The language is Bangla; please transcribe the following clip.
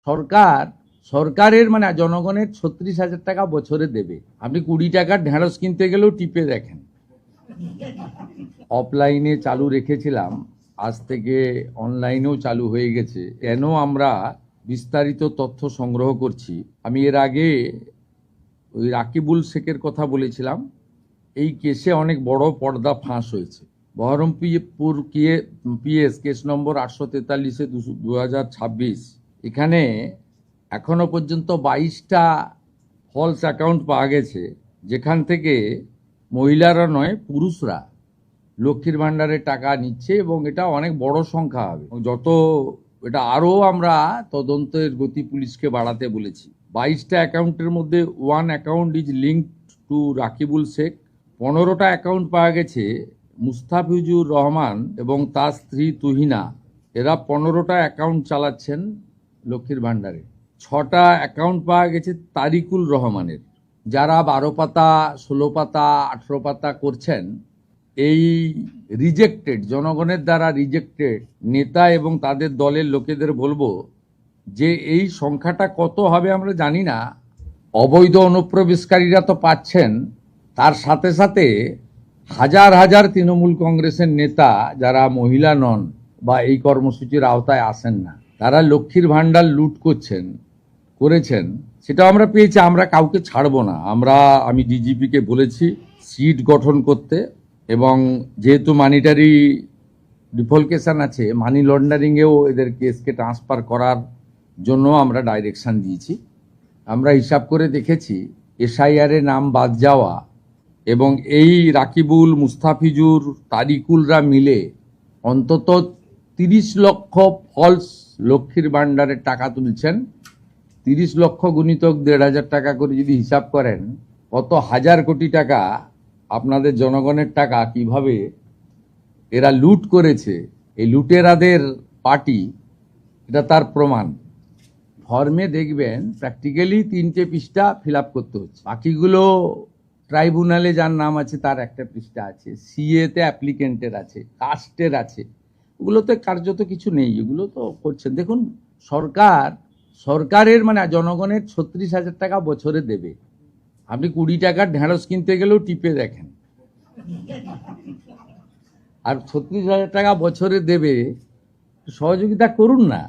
সরকার সরকারের মানে জনগণের ৩৬,০০০ টাকা বছরে দেবে। আপনি ২০ টাকার ঢেঁড়স কিনতে গেলেও টিপে দেখেন। অফলাইনে চালু রেখেছিলাম, আজ থেকে অনলাইনেও চালু হয়ে গেছে। কেন আমরা বিস্তারিত তথ্য সংগ্রহ করছি, আমি এর আগে ওই রাকিবুল শেখের কথা বলেছিলাম। এই কেসে অনেক বড় পর্দা ফাঁস হয়েছে। বহরমপুর পিএস কেস নম্বর 843/2026, এখানে এখনো পর্যন্ত 22টা ফলস অ্যাকাউন্ট পাওয়া গেছে, যেখান থেকে মহিলারা নয় পুরুষরা লক্ষ্মীর ভাণ্ডারের টাকা নিচ্ছে, এবং এটা অনেক বড় সংখ্যা হবে। যত এটা আরও আমরা তদন্তের গতি পুলিশকে বাড়াতে বলেছি। 22টা অ্যাকাউন্টের মধ্যে 1 account is linked to Rakibul Sheikh. 15টা অ্যাকাউন্ট পাওয়া গেছে মুস্তাফিজুর রহমান এবং তার স্ত্রী তুহিনা। এরা 15টা অ্যাকাউন্ট চালাচ্ছেন লক্ষ্মীর ভাণ্ডারে। 6টা অ্যাকাউন্ট পাওয়া গেছে তারিকুল রহমানের। যারা 12 পাতা, 16 পাতা, 18 পাতা করছেন, এই রিজেক্টেড, জনগণের দ্বারা রিজেক্টেড নেতা এবং তাদের দলের লোকেদের বলবো যে এই সংখ্যাটা কত হবে আমরা জানি না। অবৈধ অনুপ্রবেশকারীরা তো পাচ্ছেন, তার সাথে সাথে হাজার হাজার তৃণমূল কংগ্রেসের নেতা যারা মহিলা নন বা এই কর্মসূচির আওতায় আসেন না, তারা লক্ষ্মীর ভাণ্ডার লুট করেছেন। সেটা আমরা পেয়েছি। আমরা কাউকে ছাড়বো না। আমি ডিজিপিকে বলেছি সিট গঠন করতে, এবং যেহেতু মানিটারি ডিফলকেশন আছে, মানি লন্ডারিংয়েও এদের কেসকে ট্রান্সফার করার জন্য আমরা ডাইরেকশন দিয়েছি। আমরা হিসাব করে দেখেছি এসআইআর এ নাম বাদ যাওয়া এবং এই রাকিবুল, মুস্তাফিজুর, তারিকুলরা মিলে অন্তত 30 লক্ষ ফলস লক্ষ্মীর ভাণ্ডারের টাকা তুলছেন। 30 লক্ষ গুণিতক 1,500 টাকা করে যদি হিসাব করেন, কত হাজার কোটি টাকা আপনাদের জনগণের টাকা কিভাবে এরা লুট করেছে। এই লুটেরাদের পার্টি, এটা তার প্রমাণ। ফর্মে দেখবেন প্র্যাকটিক্যালি 3টে পৃষ্ঠা ফিল আপ করতে হচ্ছে, বাকিগুলো ট্রাইব্যুনালে যার নাম আছে তার একটা পৃষ্ঠা আছে, সিএতে অ্যাপ্লিকেন্টের আছে, কাস্টের আছে। ওগুলোতে কার্যত কিছু নেই, এগুলো তো করছেন। দেখুন, সরকারের মানে জনগণের ৩৬,০০০ টাকা বছরে দেবে। আপনি 20 টাকার ঢেঁড়স কিনতে গেলেও টিপে দেখেন। আর ৩৬,০০০ টাকা বছরে দেবে, সহযোগিতা করুন না।